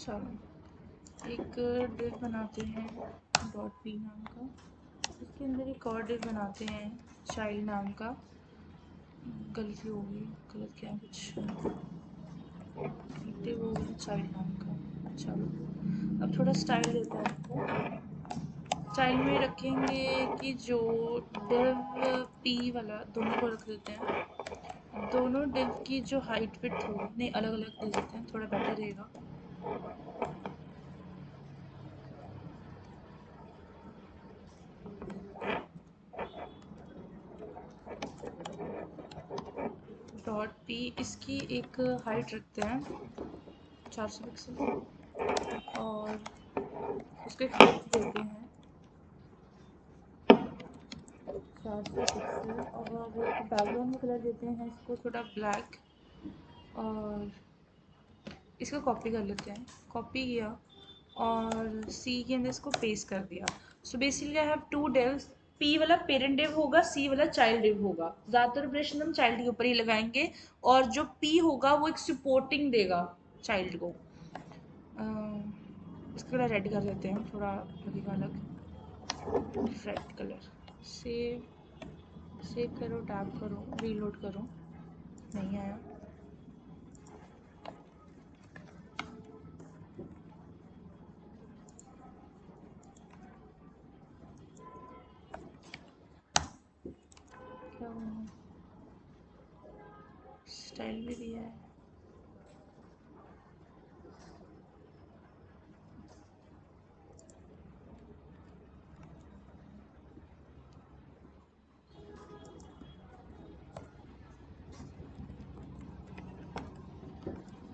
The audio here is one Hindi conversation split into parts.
चलो एक डिव बनाते हैं डॉट पी नाम का, इसके अंदर एक और डिव बनाते हैं चाइल्ड नाम का। गलती हो गई, गलत क्या कुछ डिव हो गया चाइल्ड नाम का। चलो अब थोड़ा स्टाइल देते हैं आपको। चाइल्ड में रखेंगे कि जो डिव पी वाला दोनों को रख देते हैं। दोनों डिव की जो हाइट विड्थ होगी, नहीं अलग अलग दे देते हैं, थोड़ा बेटर रहेगा। डॉट पी इसकी एक हाइट रखते हैं 400 पिक्सल और उसको एक विड्थ देते हैं 400 पिक्सल और एक बैकग्राउंड कलर देते हैं इसको थोड़ा ब्लैक और इसको कॉपी कर लेते हैं। कॉपी किया और सी के अंदर इसको पेस्ट कर दिया। So basically I have two divs, P वाला पेरेंट डिव होगा, सी वाला चाइल्ड डिव होगा। ज़्यादातर ऑपरेशन हम चाइल्ड के ऊपर ही लगाएंगे और जो पी होगा वो एक सपोर्टिंग देगा चाइल्ड को। इसको थोड़ा रेड कर देते हैं, थोड़ा लगेगा अलग रेड कलर। सेव करो, टैप करो, रीलोड करो, नहीं आया। क्या हुआ? स्टाइल भी दिया है।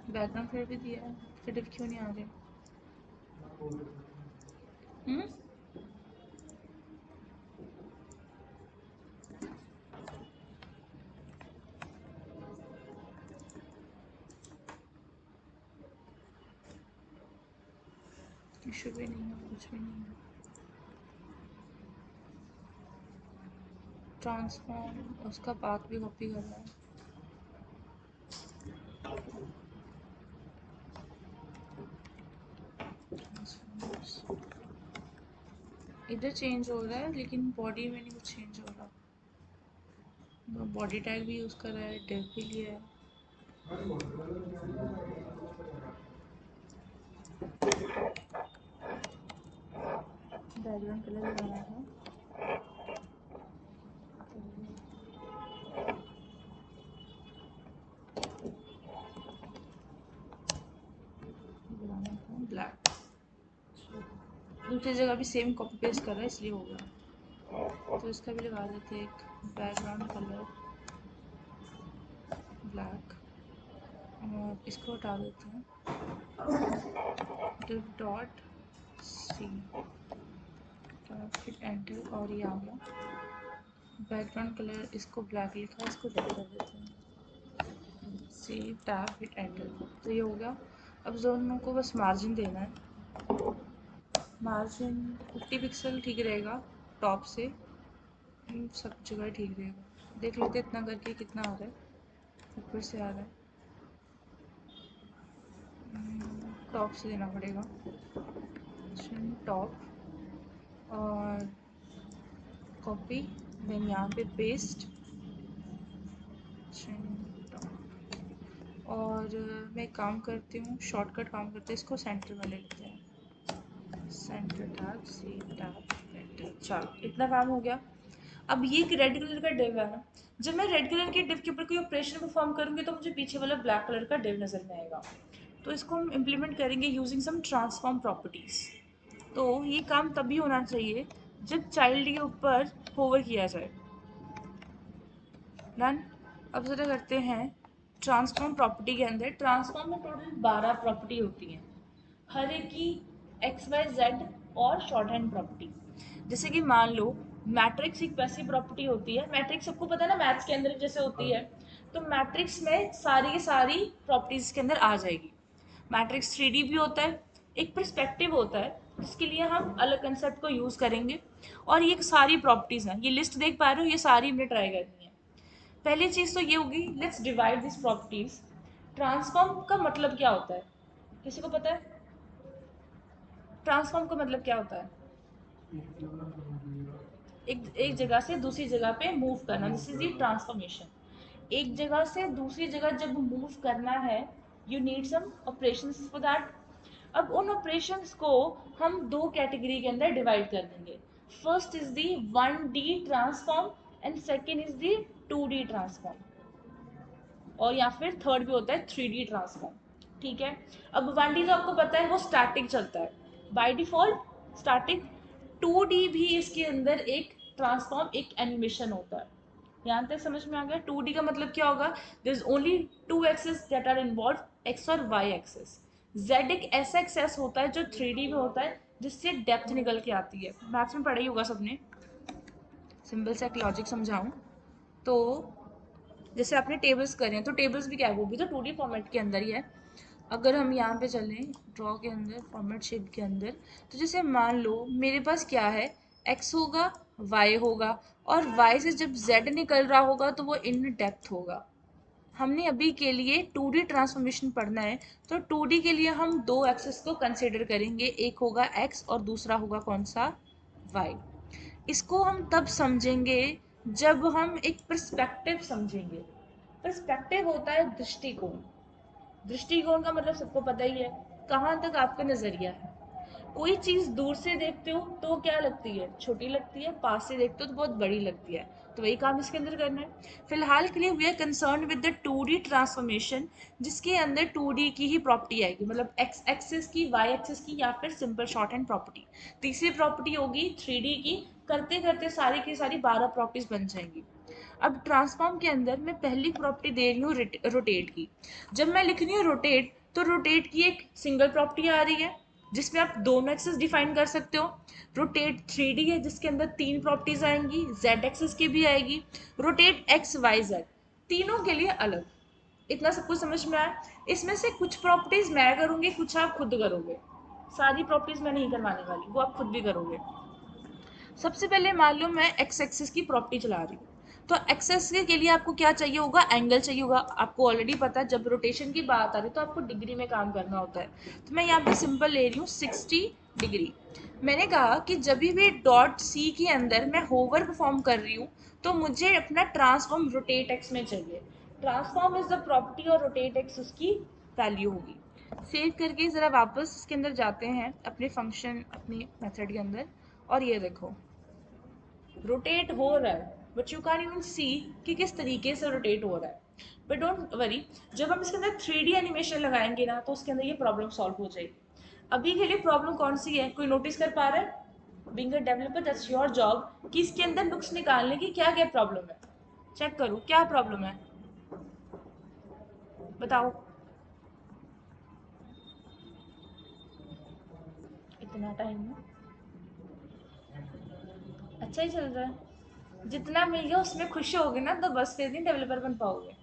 बैकग्राउंड कलर भी दिया है, फिर डिफ क्यों नहीं आ रहे? इशू भी नहीं है, कुछ भी नहीं है। ट्रांसफॉर्म उसका पाथ भी कॉपी कर रहा है। इधर चेंज हो रहा है लेकिन बॉडी में नहीं कुछ चेंज हो रहा। बॉडी टैग भी यूज़ कर रहा है, डिव भी लिया है। बैकग्राउंड कलर लगाना था। ब्लैक। दूसरी जगह भी सेम कॉपी पेस्ट कर रहा है इसलिए हो गया। तो इसका भी लगा देते हैं एक बैकग्राउंड कलर ब्लैक और इसको हटा देते हैं। डिव डॉट सी, फिर एंटर और ये आ गया। बैकग्राउंड कलर इसको ब्लैक लिखा है, इसको रेड कर देते हैं। सी टैब हिट एंटर, तो ये हो गया। अब दोनों को बस मार्जिन देना है। मार्जिन 50 पिक्सल ठीक रहेगा टॉप से, सब जगह ठीक रहेगा। देख लेते इतना करके कितना आ रहा है। ऊपर से आ रहा है, टॉप से देना पड़ेगा। टॉप और कॉपी, देन यहाँ पे पेस्ट और मैं काम करती हूँ, शॉर्टकट काम करते हैं, इसको सेंटर में ले लेते हैं। सेंटर टैब, सी टैब, एंटर। चलो इतना काम हो गया। अब ये एक रेड कलर का डिव है ना, जब मैं रेड कलर के डिव के ऊपर कोई ऑपरेशन परफॉर्म करूंगी तो मुझे पीछे वाला ब्लैक कलर का डिव नजर में आएगा। तो इसको हम इम्प्लीमेंट करेंगे यूजिंग सम ट्रांसफॉर्म प्रॉपर्टीज। तो ये काम तभी होना चाहिए जब चाइल्ड के ऊपर होवर किया जाए। डन। अब जरा करते हैं ट्रांसफॉर्म प्रॉपर्टी के अंदर। ट्रांसफॉर्म में टोटल 12 प्रॉपर्टी होती हैं, हर एक की एक्स वाई जेड और शॉर्ट हैंड प्रॉपर्टी। जैसे कि मान लो मैट्रिक्स एक वैसी प्रॉपर्टी होती है, मैट्रिक्स सबको पता है ना मैथ्स के अंदर जैसे होती है, तो मैट्रिक्स में सारी की सारी प्रॉपर्टीज के अंदर आ जाएगी। मैट्रिक्स 3D भी होता है, एक परस्पेक्टिव होता है जिसके लिए हम अलग कंसेप्ट को यूज करेंगे। और ये सारी प्रॉपर्टीज हैं, ये लिस्ट देख पा रहे हो, ये सारी हमने ट्राई करनी है। पहली चीज तो ये होगी, let's divide this properties. Transform का मतलब क्या होता है, किसी को पता है? ट्रांसफॉर्म का मतलब क्या होता है? एक जगह से दूसरी जगह पे मूव करना, दिस इज द ट्रांसफॉर्मेशन। एक जगह से दूसरी जगह जब मूव करना है, you need some operations for that. अब उन ऑपरेशंस को हम दो कैटेगरी के अंदर डिवाइड कर देंगे। First is the 1D transform and second is the 2D transform, और या फिर थर्ड भी होता है 3D ट्रांसफॉर्म। ठीक है, अब 1D तो आपको पता है वो स्टैटिक चलता है बाय डिफॉल्ट, स्टैटिक। 2D भी इसके अंदर एक ट्रांसफॉर्म, एक एनिमेशन होता है। यहाँ तक समझ में आ गया? 2D का मतलब क्या होगा? There is only two axis that are involve, X और वाई एक्सेस। जेड एक ऐसा एक्सेस होता है जो 3D में होता है, जिससे डेप्थ निकल के आती है। मैथ्स में पढ़ा ही होगा सबने। सिंपल से एक लॉजिक समझाऊं तो, जैसे आपने टेबल्स करे हैं, तो टेबल्स भी क्या है, वो भी तो 2D फॉर्मेट के अंदर ही है। अगर हम यहाँ पे चलें ड्रॉ के अंदर, फॉर्मेट शेप के अंदर, तो जैसे मान लो मेरे पास क्या है, x होगा, y होगा, और y से जब z निकल रहा होगा तो वो इन डेप्थ होगा। हमने अभी के लिए 2D ट्रांसफॉर्मेशन पढ़ना है, तो 2D के लिए हम दो एक्सेस को कंसिडर करेंगे, एक होगा x और दूसरा होगा कौन सा, y। इसको हम तब समझेंगे जब हम एक पर्सपेक्टिव समझेंगे। पर्सपेक्टिव होता है दृष्टिकोण। दृष्टिकोण का मतलब सबको पता ही है, कहाँ तक आपका नजरिया है। कोई चीज दूर से देखते हो तो क्या लगती है, छोटी लगती है, पास से देखते हो तो बहुत बड़ी लगती है। तो वही काम इसके अंदर करना है। फिलहाल के लिए we are concern with the 2D transformation, जिसके अंदर 2D की ही प्रॉपर्टी आएगी, मतलब एक्स एक्सिस की, वाई एक्सिस की, या फिर सिंपल शॉर्ट हैंड प्रॉपर्टी। तीसरी प्रॉपर्टी होगी 3D की। करते करते सारी की सारी 12 प्रॉपर्टीज बन जाएंगी। अब ट्रांसफॉर्म के अंदर मैं पहली प्रॉपर्टी दे रही हूँ रोटेट की। जब मैं लिख रही हूँ रोटेट, तो रोटेट की एक सिंगल प्रॉपर्टी आ रही है, जिसमें आप दोनों एक्सेस डिफाइन कर सकते हो। रोटेट 3D है, जिसके अंदर तीन प्रॉपर्टीज आएंगी, जेड एक्सेस की भी आएगी। रोटेट एक्स वाई जेड, तीनों के लिए अलग। इतना सब कुछ समझ में आया? इसमें से कुछ प्रॉपर्टीज मैं करूंगी, कुछ आप खुद करोगे। सारी प्रॉपर्टीज मैं नहीं करवाने वाली, वो आप खुद भी करोगे। सबसे पहले मान लो मैं एक्स एक्सिस की प्रॉपर्टी चला रही हूँ, तो एक्सेस के लिए आपको क्या चाहिए होगा, एंगल चाहिए होगा। आपको ऑलरेडी पता है जब रोटेशन की बात आ रही है तो आपको डिग्री में काम करना होता है। तो मैं यहाँ पे सिंपल ले रही हूँ 60 डिग्री। मैंने कहा कि जब भी डॉट सी के अंदर मैं होवर परफॉर्म कर रही हूँ, तो मुझे अपना ट्रांसफॉर्म रोटेट एक्स में चाहिए। ट्रांसफॉर्म इज द प्रॉपर्टी और रोटेट एक्स उसकी वैल्यू होगी। सेव करके ज़रा वापस इसके अंदर जाते हैं, अपने फंक्शन, अपनी मेथड के अंदर, और ये देखो रोटेट हो रहा है, बट यू कैन इवन सी कि किस तरीके से रोटेट हो रहा है। बट डोंट वरी, जब हम इसके अंदर 3D एनिमेशन लगाएंगे ना, तो उसके अंदर ये प्रॉब्लम सॉल्व हो जाएगी। अभी के लिए प्रॉब्लम कौन सी है, कोई नोटिस कर पा रहा है? Being a developer that's your job कि इसके अंदर नुक्स निकालने की क्या क्या प्रॉब्लम है। चेक करो क्या प्रॉब्लम है, बताओ। इतना टाइम है, अच्छा ही चल रहा है। जितना मिल गया उसमें खुश होगे ना, तो बस फिर नहीं डेवलपर बन पाओगे।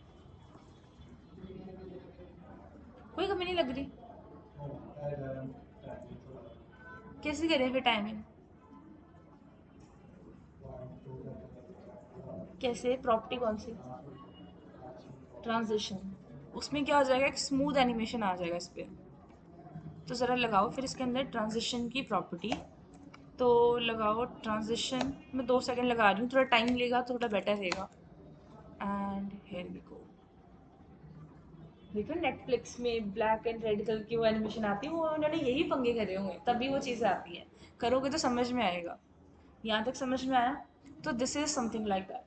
कोई कमी नहीं लग रही? कैसे करें फिर टाइमिंग? कैसे, प्रॉपर्टी कौन सी? ट्रांजिशन। उसमें क्या हो जाएगा, एक स्मूथ एनिमेशन आ जाएगा इस पर। तो ज़रा लगाओ फिर इसके अंदर ट्रांजिशन की प्रॉपर्टी। तो लगाओ ट्रांजिशन, मैं 2 सेकंड लगा रही हूँ, थोड़ा टाइम लेगा तो थोड़ा बेटर रहेगा। And here we go. देखो नेटफ्लिक्स में ब्लैक एंड रेड कलर की वो एनिमेशन आती है, वो उन्होंने यही पंगे करे होंगे तभी वो चीज़ आती है। करोगे तो समझ में आएगा। यहाँ तक समझ में आया? तो this is something like that.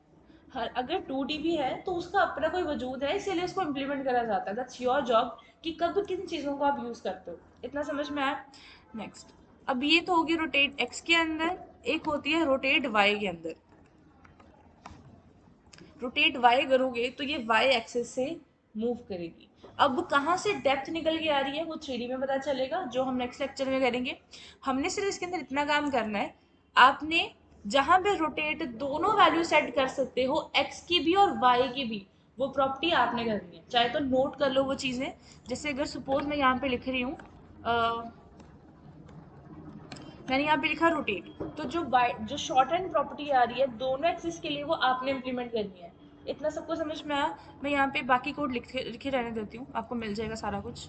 हर अगर 2D भी है तो उसका अपना कोई वजूद है, इसीलिए उसको इम्प्लीमेंट करा जाता है। दैट्स योर जॉब कि कब किन चीज़ों को आप यूज़ करते हो। इतना समझ में आया? नेक्स्ट, अब ये तो होगी रोटेट एक्स के अंदर, एक होती है रोटेट वाई के अंदर। रोटेट वाई करोगे तो ये वाई एक्सिस से मूव करेगी। अब कहाँ से डेप्थ निकल के आ रही है वो 3D में पता चलेगा, जो हम नेक्स्ट लेक्चर में करेंगे। हमने सिर्फ इसके अंदर इतना काम करना है, आपने जहाँ पे रोटेट दोनों वैल्यू सेट कर सकते हो, एक्स की भी और वाई की भी, वो प्रॉपर्टी आपने करनी है। चाहे तो नोट कर लो वो चीज़ें। जैसे अगर सपोज मैं यहाँ पे लिख रही हूँ, मैंने यहाँ पे लिखा रोटेट, तो जो शॉर्ट हैंड प्रॉपर्टी आ रही है दोनों एक्सिस के लिए, वो आपने इम्प्लीमेंट करनी है। इतना सबको समझ में आया? मैं यहाँ पे बाकी कोड लिखे रहने देती हूँ, आपको मिल जाएगा सारा कुछ।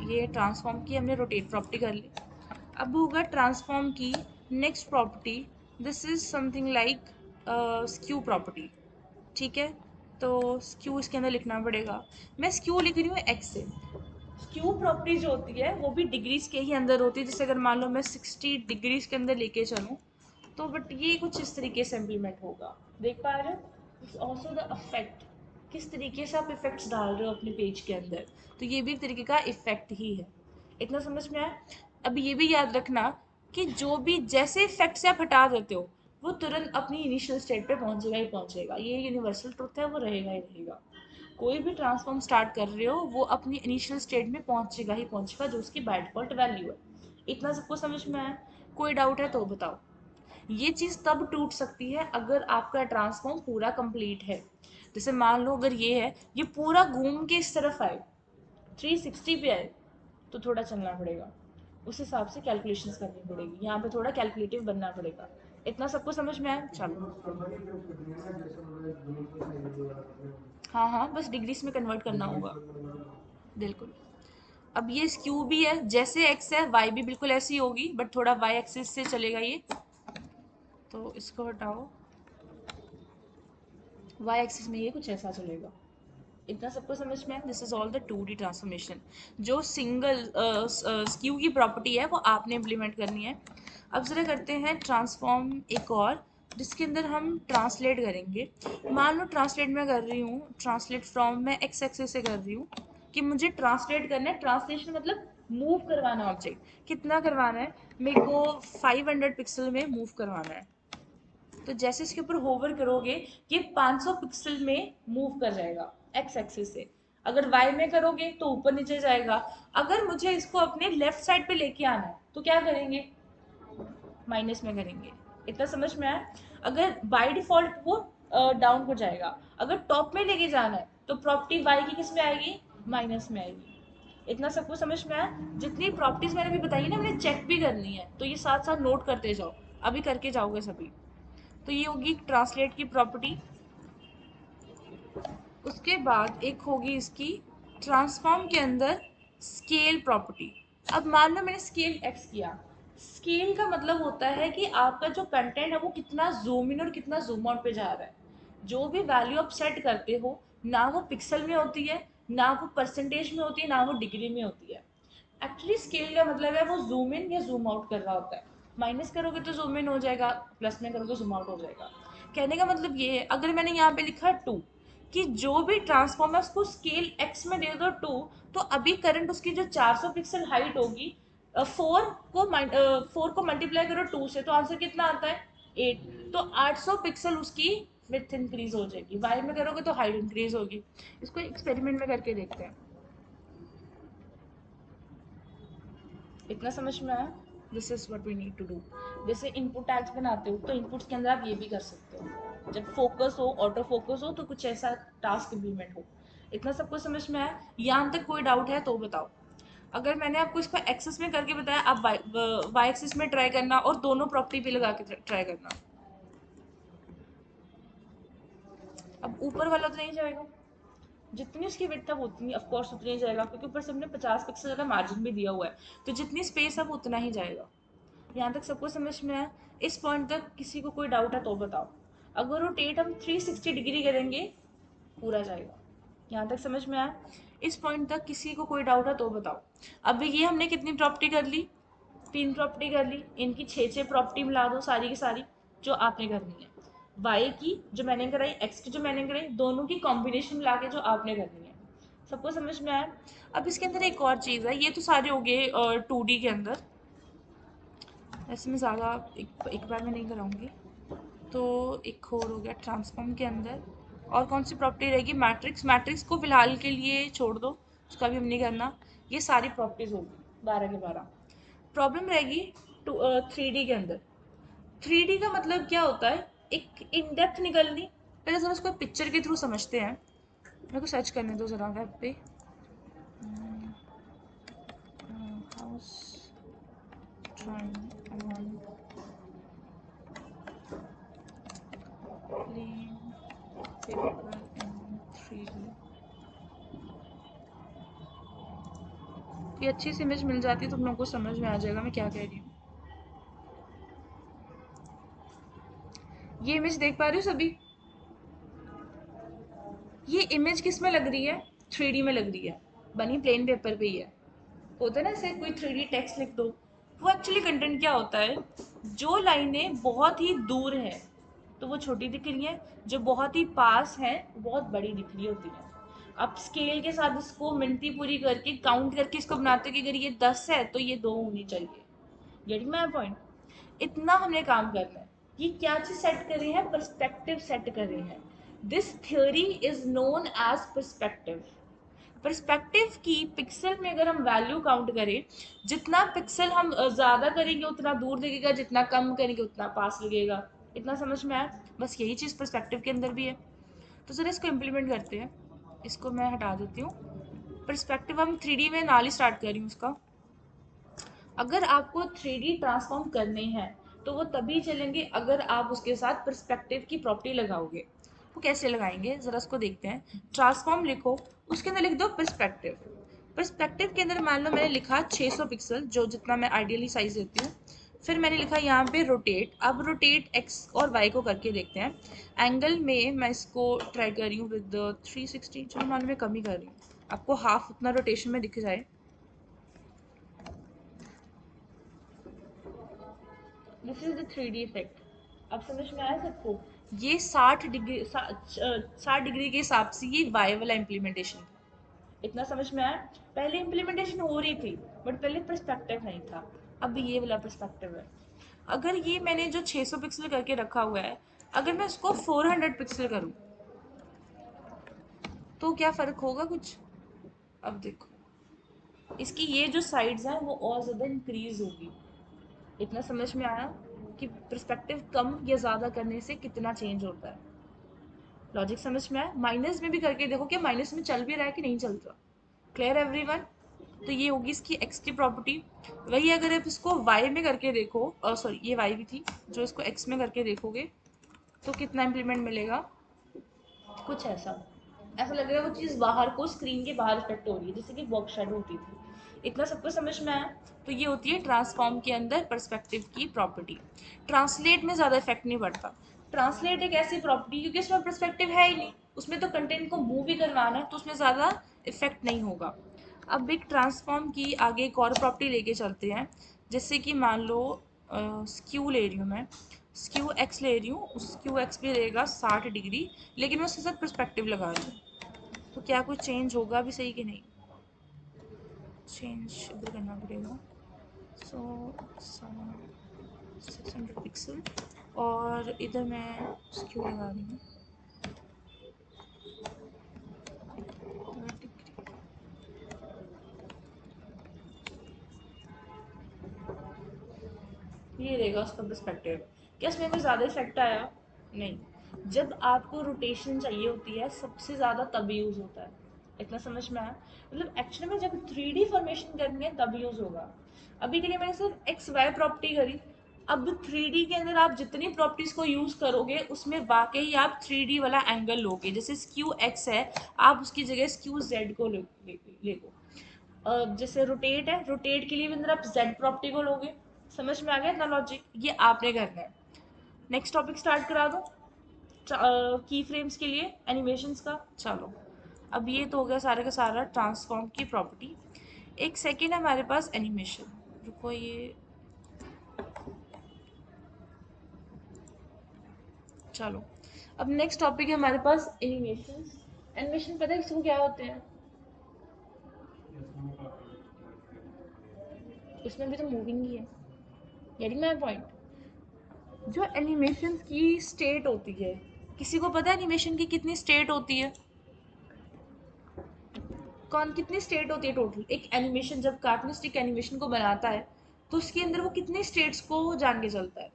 ये ट्रांसफॉर्म की हमने रोटेट प्रॉपर्टी कर ली। अब होगा ट्रांसफॉर्म की next property, this is something like skew property, ठीक है। तो स्क्यू इसके अंदर लिखना पड़ेगा, मैं स्क्यू लिख रही हूँ एक्स से। स्क्यू प्रॉपर्टी जो होती है वो भी डिग्रीज के ही अंदर होती है, जैसे अगर मान लो मैं 60 डिग्रीज के अंदर लेके चलूँ तो बट ये कुछ इस तरीके से इम्प्लीमेंट होगा, देख पा रहे हो। ऑल्सो द इफेक्ट, किस तरीके से आप इफेक्ट्स डाल रहे हो अपने पेज के अंदर, तो ये भी एक तरीके का इफेक्ट ही है। इतना समझ में आया। अब ये भी याद रखना कि जो भी जैसे इफेक्ट से आप हटा देते हो वो तुरंत अपनी इनिशियल स्टेट पे पहुंचेगा ही पहुंचेगा, ये यूनिवर्सल ट्रुथ है, वो रहेगा ही रहेगा। कोई भी ट्रांसफॉर्म स्टार्ट कर रहे हो वो अपनी इनिशियल स्टेट में पहुंचेगा ही पहुंचेगा, जो उसकी बाय डिफॉल्ट वैल्यू है। इतना सबको समझ में आया। कोई डाउट है तो बताओ। ये चीज़ तब टूट सकती है अगर आपका ट्रांसफॉर्म पूरा कंप्लीट है। जैसे मान लो अगर ये है, ये पूरा घूम के इस तरफ आए, 360 पे आए, तो थोड़ा चलना पड़ेगा, उस हिसाब से कैलकुलेशंस करनी पड़ेगी, यहाँ पे थोड़ा कैलकुलेटिव बनना पड़ेगा। इतना सबको समझ में आया। चलो, हाँ हाँ, बस डिग्रीज में कन्वर्ट करना होगा, बिल्कुल। अब ये स्क्यू भी है, जैसे एक्स है वाई भी बिल्कुल ऐसी होगी, बट थोड़ा वाई एक्सिस से चलेगा ये, तो इसको हटाओ, वाई एक्सिस में ये कुछ ऐसा चलेगा। इतना सबको समझ में है। This is all the 2D transformation. जो सिंगल स्क्यू की प्रॉपर्टी है वो आपने इम्प्लीमेंट करनी है। अब जरा करते हैं ट्रांसफॉर्म एक और, जिसके अंदर हम ट्रांसलेट करेंगे। मान लो ट्रांसलेट मैं कर रही हूँ, ट्रांसलेट फ्रॉम मैं एक्स एक्सिस से कर रही हूँ, कि मुझे ट्रांसलेट करना है। ट्रांसलेशन मतलब मूव करवाना ऑब्जेक्ट, कितना करवाना है मेरे को, 500 पिक्सल में मूव करवाना है। तो जैसे इसके ऊपर होवर करोगे ये 500 पिक्सल में मूव कर जाएगा एक्स एक्सिस से। अगर वाई में करोगे तो ऊपर नीचे जाएगा। अगर मुझे इसको अपने लेफ्ट साइड पे लेके आना है तो क्या करेंगे, माइनस में करेंगे। इतना समझ में आया। अगर बाय डिफॉल्ट वो डाउन हो जाएगा, अगर टॉप में लेके जाना है तो प्रॉपर्टी वाई की किस में आएगी, माइनस में आएगी। इतना सबको समझ में आया। जितनी प्रॉपर्टीज मैंने अभी बताई ना, मैंने चेक भी करनी है, तो ये साथ साथ नोट करते जाओ, अभी करके जाओगे सभी। तो ये होगी ट्रांसलेट की प्रॉपर्टी। उसके बाद एक होगी इसकी ट्रांसफॉर्म के अंदर स्केल प्रॉपर्टी। अब मान लो मैंने स्केल एक्स किया, स्केल का मतलब होता है कि आपका जो कंटेंट है वो कितना जूम इन और कितना जूम आउट पे जा रहा है। जो भी वैल्यू आप सेट करते हो, ना वो पिक्सल में होती है, ना वो परसेंटेज में होती है, ना वो डिग्री में होती है। एक्चुअली स्केल का मतलब है वो जूम इन या जूम आउट कर रहा होता है। माइनस करोगे तो जूम इन हो जाएगा, प्लस में करोगे जूम आउट हो जाएगा। कहने का मतलब ये है, अगर मैंने यहाँ पे लिखा 2, कि जो भी ट्रांसफॉर्म है उसको स्केल एक्स में दे दो 2, तो अभी करंट उसकी जो 400 पिक्सल हाइट होगी, 4 को मल्टीप्लाई करो 2 से, तो आंसर कितना आता है 8। तो 800 पिक्सल उसकी विड्थ इंक्रीज हो जाएगी। वाई में करोगे तो हाइट इंक्रीज होगी। इसको एक्सपेरिमेंट में करके देखते हैं। इतना समझ में आया। This is what we need to do. जैसे इनपुट टैग्स बनाते हो तो इनपुट्स के अंदर आप ये भी कर सकते हो, जब फोकस हो, ऑटो फोकस हो, तो कुछ ऐसा टास्क इम्प्लीमेंट हो। इतना सबको समझ में आया। यहाँ तक कोई डाउट है तो बताओ। अगर मैंने आपको इसको एक्सेस में करके बताया, आप वाई एक्सिस में ट्राई करना और दोनों प्रॉपर्टी पे लगा के ट्राई करना। अब ऊपर वाला तो नहीं जाएगा, जितनी उसकी विड्थ है वो उतनी ऑफ कोर्स उतनी ही जाएगा, क्योंकि ऊपर से हमने 50 पिक्सल ज़्यादा मार्जिन भी दिया हुआ है, तो जितनी स्पेस है वो उतना ही जाएगा। यहाँ तक सबको समझ में आया। इस पॉइंट तक किसी को कोई डाउट है तो बताओ। अगर रोटेट हम 360 डिग्री करेंगे पूरा जाएगा। यहाँ तक समझ में आया। इस पॉइंट तक किसी को कोई डाउट है तो बताओ। अब ये हमने कितनी प्रॉपर्टी कर ली, 3 प्रॉपर्टी कर ली। इनकी 6 प्रॉपर्टी मिला दो सारी की सारी, जो आपने करनी है। वाई की जो मैंने कराई, एक्स की जो मैंने कराई, दोनों की कॉम्बिनेशन मिला के जो आपने करनी है। सबको समझ में आया। अब इसके अंदर एक और चीज़ है, ये तो सारे हो गए 2D के अंदर, ऐसे में ज़्यादा एक बार में नहीं कराऊंगी। तो एक और हो गया ट्रांसफॉर्म के अंदर। और कौन सी प्रॉपर्टी रहेगी, मैट्रिक्स। मैट्रिक्स को फिलहाल के लिए छोड़ दो, उसका भी हम नहीं करना। ये सारी प्रॉपर्टीज होगी 12 के 12। प्रॉब्लम रहेगी 3D के अंदर। 3D का मतलब क्या होता है, एक इन डेप्थ निकलनी। पहले ज़रा उसको पिक्चर के थ्रू समझते हैं। मेरे को सर्च करने दो ज़रा वेब पे, house trying on plain paper in 3D। कोई अच्छी सी इमेज मिल जाती तो तुम लोगों को समझ में आ जाएगा मैं क्या कह रही हूँ। ये इमेज देख पा रहे हो सभी? ये इमेज किस में लग रही है? 3D में लग रही है, बनी प्लेन पेपर पे ही है। होता है ना ऐसे कोई 3D टेक्स्ट लिख दो। वो एक्चुअली कंटेंट क्या होता है, जो लाइनें बहुत ही दूर है तो वो छोटी दिख रही हैं, जो बहुत ही पास है वो बहुत बड़ी दिख रही होती है। अब स्केल के साथ इसको मिनती पूरी करके काउंट करके इसको बनाते हो कि अगर ये 10 है तो ये 2 होनी चाहिए। Getting my point? इतना हमने काम करना है। ये क्या चीज सेट कर रहे हैं? पर्सपेक्टिव सेट कर रहे हैं। This theory is known as perspective. Perspective की पिक्सल में अगर हम वैल्यू काउंट करें, जितना पिक्सल हम ज़्यादा करेंगे उतना दूर लगेगा, जितना कम करेंगे उतना पास लगेगा। इतना समझ में आया? बस यही चीज़ पर्सपेक्टिव के अंदर भी है। तो सर इसको इम्प्लीमेंट करते हैं। इसको मैं हटा देती हूँ। पर्सपेक्टिव हम 3D में नाल ही स्टार्ट कर रही हूँ उसका। अगर आपको 3D ट्रांसफॉर्म करने हैं तो वो तभी चलेंगे अगर आप उसके साथ पर्सपेक्टिव की प्रॉपर्टी लगाओगे। वो कैसे लगाएंगे ज़रा उसको देखते हैं। ट्रांसफॉर्म लिखो, उसके अंदर लिख दो पर्सपेक्टिव। पर्सपेक्टिव के अंदर मान लो मैंने लिखा 600 पिक्सल, जो जितना मैं आइडियली साइज देती हूँ। फिर मैंने लिखा यहाँ पे रोटेट। अब रोटेट एक्स और वाई को करके देखते हैं। एंगल में मैं इसको ट्राई कर रही हूँ विद 360। चलो मान लो मैं कम ही कर रही हूँ, आपको हाफ उतना रोटेशन में दिख जाए। This is the 3D effect. अब समझ में आया सबको? ये 60 डिग्री के हिसाब से ये वाई वाला इम्प्लीमेंटेशन था। इतना समझ में आया? पहले इम्प्लीमेंटेशन हो रही थी बट पहले पर्सपेक्टिव नहीं था, अब ये वाला पर्सपेक्टिव है। अगर ये मैंने जो 600 पिक्सल करके रखा हुआ है, अगर मैं उसको 400 पिक्सल करूँ तो क्या फ़र्क होगा कुछ? अब देखो, इसकी ये जो साइड्स हैं वो और ज़्यादा इंक्रीज होगी। इतना समझ में आया कि पर्सपेक्टिव कम या ज़्यादा करने से कितना चेंज होता है? लॉजिक समझ में आया? माइनस में भी करके देखो कि माइनस में चल भी रहा है कि नहीं चल रहा। Clear everyone? तो ये होगी इसकी एक्स की प्रॉपर्टी। वही अगर आप इसको वाई में करके देखो, सॉरी ये वाई भी थी, जो इसको एक्स में करके देखोगे तो कितना इम्प्लीमेंट मिलेगा? कुछ ऐसा। ऐसा लग रहा है वो चीज़ बाहर को स्क्रीन के बाहर इफेक्ट हो रही है, जैसे कि बॉक्स शेडो होती थी। इतना सबको समझ में आया? तो ये होती है ट्रांसफॉर्म के अंदर पर्सपेक्टिव की प्रॉपर्टी। ट्रांसलेट में ज़्यादा इफेक्ट नहीं पड़ता। ट्रांसलेट एक ऐसी प्रॉपर्टी क्योंकि उसमें पर्सपेक्टिव है ही नहीं, उसमें तो कंटेंट को मूव ही करवाना है, तो उसमें ज़्यादा इफेक्ट नहीं होगा। अब एक ट्रांसफॉर्म की आगे एक और प्रॉपर्टी लेके चलते हैं। जैसे कि मान लो स्क्यू ले रही हूँ मैं, स्क्यू एक्स ले रही हूँ, स्क्यू एक्स भी रहेगा 60 डिग्री, लेकिन मैं उसके साथ पर्सपेक्टिव लगा रही हूँ। तो क्या कुछ चेंज होगा भी सही कि नहीं? चेंज इधर करना पड़ेगा। सो 600 पिक्सल और इधर मैं स्क्यू लगा रही हूँ। ये रहेगा उसका पर्सपेक्टिव। क्या इसमें कोई ज़्यादा इफेक्ट आया? नहीं। जब आपको रोटेशन चाहिए होती है सबसे ज़्यादा तब यूज़ होता है। इतना समझ में आया? मतलब एक्चुअली में जब 3D फॉर्मेशन करनी है तब यूज़ होगा। अभी के लिए मैंने सिर्फ एक्स वाई प्रॉपर्टी करी। अब 3D के अंदर आप जितनी प्रॉपर्टीज को यूज़ करोगे उसमें वाकई आप 3D वाला एंगल लोगे। जैसे स्क्यू एक्स है, आप उसकी जगह स्क्यू जेड को ले लो। जैसे रोटेट है, रोटेट के लिए भी अंदर आप जेड प्रॉपर्टी को लोगे। समझ में आ गया इतना लॉजिक? ये आपने करना है। नेक्स्ट टॉपिक स्टार्ट करा दो की फ्रेम्स के लिए एनिमेशंस का। चलो, अब ये तो हो गया सारा का सारा ट्रांसफॉर्म की प्रॉपर्टी। एक सेकेंड हमारे पास एनिमेशन। रुको, ये चलो, अब नेक्स्ट टॉपिक है हमारे पास एनिमेशन। एनिमेशन पता है इसको क्या होते हैं? इसमें भी तो मूविंग ही है। Getting my point? जो एनिमेशन की स्टेट होती है, किसी को पता है एनिमेशन की कितनी स्टेट होती है? कौन, कितनी स्टेट होती है टोटल? एक एनिमेशन जब कार्टूनिस्टिक एनिमेशन को बनाता है तो उसके अंदर वो कितनी स्टेट्स को जान के चलता है?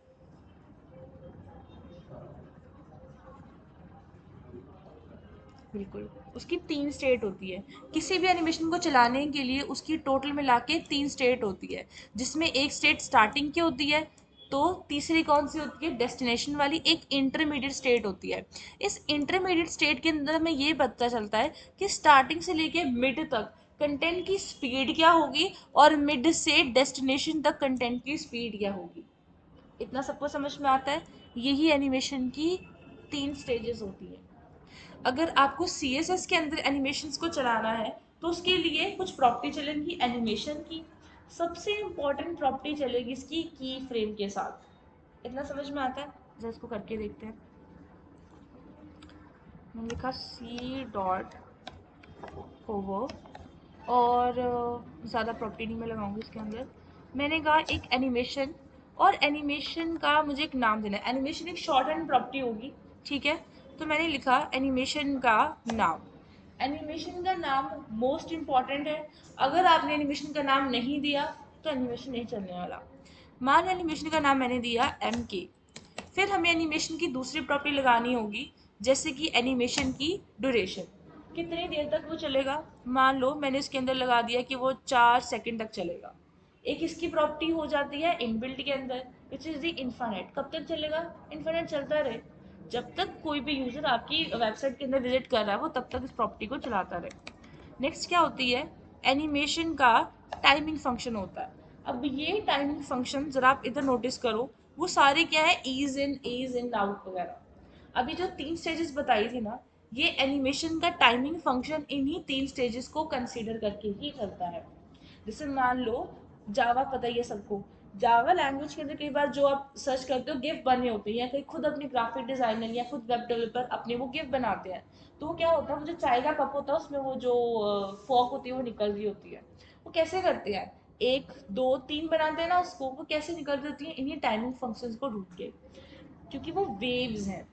बिल्कुल, उसकी 3 स्टेट होती है। किसी भी एनिमेशन को चलाने के लिए उसकी टोटल मिला के 3 स्टेट होती है, जिसमें एक स्टेट स्टार्टिंग की होती है, तो तीसरी कौन सी होती है? डेस्टिनेशन वाली। एक इंटरमीडिएट स्टेट होती है। इस इंटरमीडिएट स्टेट के अंदर हमें ये पता चलता है कि स्टार्टिंग से लेके मिड तक कंटेंट की स्पीड क्या होगी और मिड से डेस्टिनेशन तक कंटेंट की स्पीड क्या होगी। इतना सबको समझ में आता है। यही एनिमेशन की 3 स्टेजेस होती है। अगर आपको CSS के अंदर एनिमेशंस को चलाना है तो उसके लिए कुछ प्रॉपर्टी चलेंगी एनिमेशन की। सबसे इम्पोर्टेंट प्रॉपर्टी चलेगी इसकी की फ्रेम के साथ। इतना समझ में आता है। जरा इसको करके देखते हैं। मैंने लिखा सी डॉट होवर और ज़्यादा प्रॉपर्टी नहीं मैं लगाऊंगी इसके अंदर। मैंने कहा एक एनिमेशन, और एनिमेशन का मुझे एक नाम देना है। एनिमेशन एक शॉर्ट हैंड प्रॉपर्टी होगी, ठीक है। तो मैंने लिखा एनिमेशन का नाम। एनिमेशन का नाम मोस्ट इम्पॉर्टेंट है। अगर आपने एनिमेशन का नाम नहीं दिया तो एनिमेशन नहीं चलने वाला। मान एनिमेशन का नाम मैंने दिया MK। फिर हमें एनिमेशन की दूसरी प्रॉपर्टी लगानी होगी, जैसे कि एनिमेशन की ड्यूरेशन, कितनी देर तक वो चलेगा। मान लो मैंने इसके अंदर लगा दिया कि वो 4 सेकंड तक चलेगा। एक इसकी प्रॉपर्टी हो जाती है इनबिल्ट के अंदर, विच इज दी इन्फाइनाइट। कब तक चलेगा, इन्फाइनाइट चलता रहे। जब तक कोई भी यूजर आपकी वेबसाइट के अंदर विजिट कर रहा है वो तब तक इस प्रॉपर्टी को चलाता रहे। नेक्स्ट क्या होती है, एनिमेशन का टाइमिंग फंक्शन होता है। अब ये टाइमिंग फंक्शन जरा आप इधर नोटिस करो, वो सारे क्या है, ईज इन आउट वगैरह। अभी जो 3 स्टेजेस बताई थी ना, ये एनिमेशन का टाइमिंग फंक्शन इन्हीं 3 स्टेजेस को कंसीडर करके ही चलता है। जैसे मान लो जावा, पता ही है सबको, जावा लैंग्वेज के अंदर कई बार जो आप सर्च करते हो गिफ बने होते हैं, या कहीं खुद अपने ग्राफिक डिजाइनर या खुद वेब डेवलपर अपने वो गिफ बनाते हैं। तो वो क्या होता है, वो जो चाय का कप होता है उसमें वो जो फॉक होती है वो निकल रही होती है। वो कैसे करते हैं, 1 2 3 बनाते हैं ना उसको, वो कैसे निकल रही होती है, इन्हीं टाइमिंग फंक्शंस को ढूंढ के। क्योंकि वो वेव्स हैं,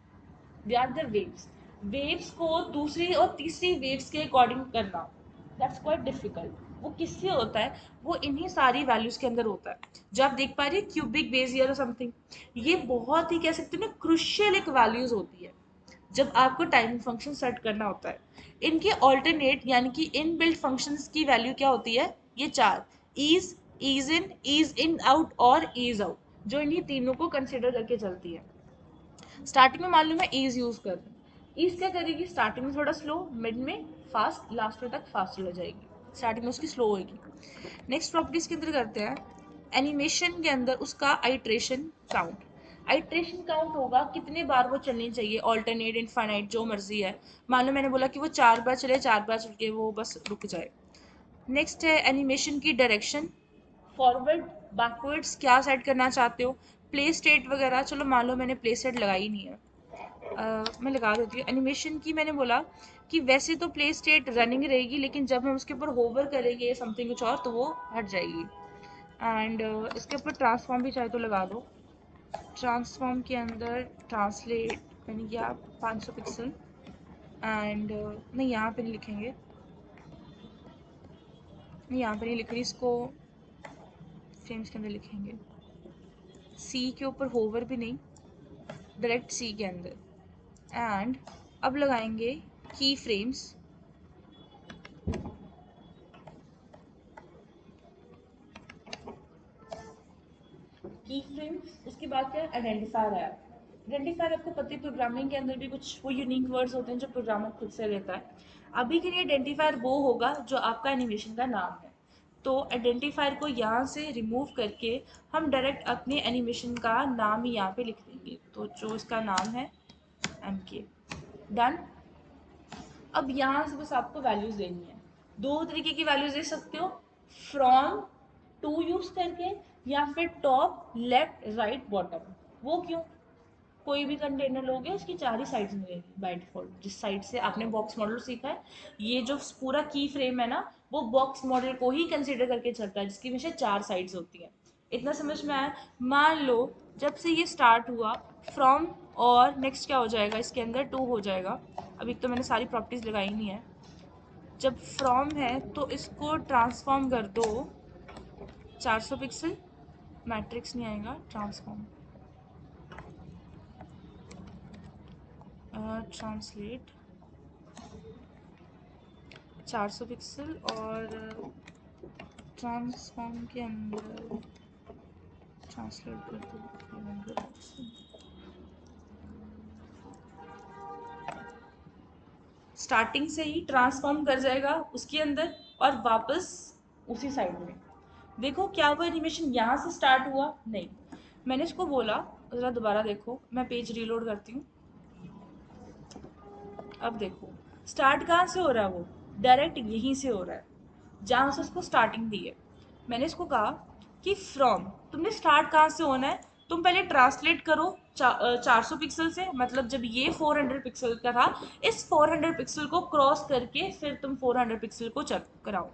they are the waves. Waves को दूसरी और तीसरी वेव्स के अकॉर्डिंग करना, दैट्स क्वाइट डिफिकल्ट। वो किससे होता है, वो इन्हीं सारी वैल्यूज के अंदर होता है। जो आप देख पा रहे हैं क्यूबिक बेजियर और समथिंग, ये बहुत ही कह सकते हैं ना क्रुशियल एक वैल्यूज होती है जब आपको टाइमिंग फंक्शन सेट करना होता है। इनके ऑल्टरनेट यानी कि इन बिल्ट फंक्शंस की वैल्यू क्या होती है, ये 4, ईज, ईज इन आउट और ईज आउट, जो इन्हीं तीनों को कंसिडर करके चलती है। स्टार्टिंग में मान लो मैं ईज यूज कर रही हूँ, ईज क्या करेगी, स्टार्टिंग में थोड़ा स्लो, मिड में फास्ट, लास्ट में तक फास्ट हो जाएगी। स्टार्टिंग में उसकी स्लो होगी। नेक्स्ट प्रॉपर्टीज के अंदर करते हैं, एनिमेशन के अंदर उसका आइट्रेशन काउंट। आइट्रेशन काउंट होगा कितने बार वो चलनी चाहिए, ऑल्टरनेट, इनफाइनाइट, जो मर्जी है। मान लो मैंने बोला कि वो 4 बार चले, 4 बार चल के वो बस रुक जाए। नेक्स्ट है एनिमेशन की डायरेक्शन, फॉरवर्ड, बैकवर्ड्स, क्या सेट करना चाहते हो। प्ले स्टेट वगैरह, चलो मान लो मैंने प्ले स्टेट लगाई नहीं है, मैं लगा देती हूँ। एनिमेशन की मैंने बोला कि वैसे तो प्ले स्टेट रनिंग रहेगी, लेकिन जब हम उसके ऊपर होवर करेंगे या समथिंग कुछ और तो वो हट जाएगी। एंड इसके ऊपर ट्रांसफॉर्म भी चाहे तो लगा दो। ट्रांसफॉर्म के अंदर ट्रांसलेट मैंने किया 500 पिक्सल। एंड नहीं, यहाँ पे नहीं लिखेंगे, नहीं यहाँ पे नहीं लिख रही इसको, फ्रेम्स के अंदर लिखेंगे। सी के ऊपर होवर भी नहीं, डायरेक्ट सी के अंदर। एंड अब लगाएंगे की फ्रेम्स। की फ्रेम्स, उसके बाद क्या आइडेंटिफायर है। आइडेंटिफायर आपको पता है प्रोग्रामिंग के अंदर भी कुछ वो यूनिक वर्ड्स होते हैं जो प्रोग्रामर खुद से लेता है। अभी के लिए आइडेंटिफायर वो होगा जो आपका एनिमेशन का नाम है। तो आइडेंटिफायर को यहाँ से रिमूव करके हम डायरेक्ट अपने एनिमेशन का नाम ही यहाँ पे लिख देंगे। तो जो इसका नाम है MK, डन। अब यहाँ से बस आपको वैल्यूज देनी है। 2 तरीके की वैल्यूज दे सकते हो, फ्रॉम, टू यूज करके, या फिर टॉप, लेफ्ट, राइट, बॉटम। वो क्यों, कोई भी कंटेनर लोगे उसकी 4 ही साइड्स मिलेंगी बाय डिफॉल्ट, जिस साइड से आपने बॉक्स मॉडल सीखा है। ये जो पूरा की फ्रेम है ना, वो बॉक्स मॉडल को ही कंसिडर करके चलता है, जिसकी हमेशा 4 साइड्स होती हैं। इतना समझ में आया। मान लो जब से ये स्टार्ट हुआ फ्रॉम, और नेक्स्ट क्या हो जाएगा इसके अंदर, टू हो जाएगा। अभी तो मैंने सारी प्रॉपर्टीज लगाई नहीं है। जब फ्रॉम है तो इसको ट्रांसफॉर्म कर दो 400 पिक्सल, मैट्रिक्स नहीं आएगा, ट्रांसफॉर्म, ट्रांसलेट 400 पिक्सल, और ट्रांसफॉर्म के अंदर ट्रांसलेट कर दो 500 पिक्सल। स्टार्टिंग से ही ट्रांसफॉर्म कर जाएगा उसके अंदर और वापस उसी साइड में। देखो क्या हुआ, एनिमेशन यहाँ से स्टार्ट हुआ नहीं, मैंने इसको बोला ज़रा दोबारा देखो, मैं पेज रीलोड करती हूँ। अब देखो स्टार्ट कहाँ से हो रहा है, वो डायरेक्ट यहीं से हो रहा है जहाँ से उसको स्टार्टिंग दी है। मैंने इसको कहा कि फ्रॉम, तुमने स्टार्ट कहाँ से होना है, तुम पहले ट्रांसलेट करो 400 पिक्सल से, मतलब जब ये 400 पिक्सल का था, इस 400 पिक्सल को क्रॉस करके फिर तुम 400 पिक्सल को चेक कराओ।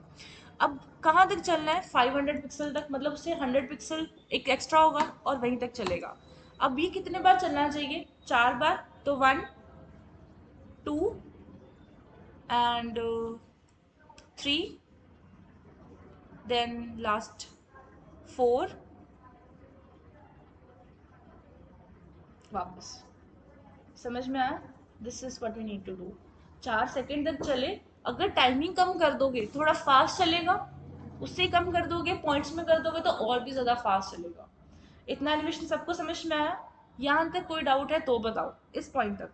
अब कहाँ तक चलना है, 500 पिक्सल तक, मतलब उससे 100 पिक्सल एक एक्स्ट्रा होगा और वहीं तक चलेगा। अब ये कितने बार चलना चाहिए, 4 बार, तो 1 2 and 3, then last 4, वापस। समझ में आया, this is what we need to do. 4 second तक चले, अगर टाइमिंग कम कर दोगे थोड़ा फास्ट चलेगा, उससे कम कर दोगे पॉइंट्स में कर दोगे तो और भी ज़्यादा फास्ट चलेगा। इतना एनिमेशन सबको समझ में आया, यहाँ तक कोई डाउट है तो बताओ, इस पॉइंट तक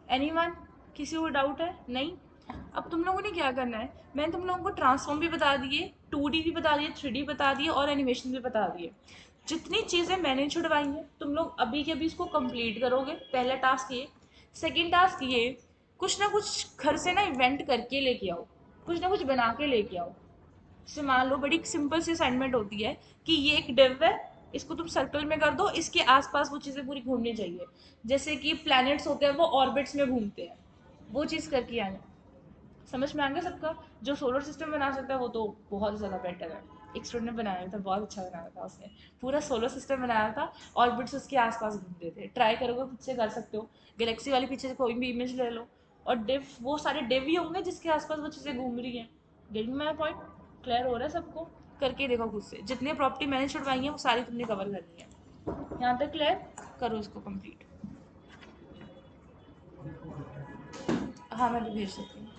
एनीवन, किसी को डाउट है? नहीं। अब तुम लोगों ने क्या करना है, मैंने तुम लोगों को ट्रांसफॉर्म भी बता दिए, 2D भी बता दिए, 3D बता दिए और एनिमेशन भी बता दिए। जितनी चीज़ें मैंने छुड़वाई हैं तुम लोग अभी के अभी इसको कंप्लीट करोगे। पहला टास्क ये। सेकंड टास्क ये, कुछ ना कुछ घर से ना इवेंट करके लेके आओ, कुछ ना कुछ बना के लेके आओ। जैसे मान लो बड़ी सिंपल सी असाइनमेंट होती है कि ये एक डिव है, इसको तुम सर्कल में कर दो, इसके आसपास वो चीज़ें पूरी घूमनी चाहिए। जैसे कि प्लैनेट्स होते हैं वो ऑर्बिट्स में घूमते हैं, वो चीज़ करके आने। समझ में आ गया सबका? जो सोलर सिस्टम बना सकता है वो तो बहुत ज़्यादा बेटर है। एक स्टूडेंट ने बनाया था, बहुत अच्छा बनाया था उसने, पूरा सोलर सिस्टम बनाया था, ऑर्बिट्स उसके आसपास घूमते थे। ट्राई करोगे खुद से कर सकते हो, गैलेक्सी वाली पीछे से कोई भी इमेज ले लो और डिव, वो सारे डिव ही होंगे जिसके आसपास वो चीज़ें घूम रही हैं। Getting my point? क्लियर हो रहा है सबको? करके देखो खुद से, जितने प्रॉपर्टी मैंने छुड़वाई हैं वो सारी तुमने कवर करनी है। यहाँ तक क्लियर? करो इसको कंप्लीट। हाँ मैं भी भेज सकती हूँ।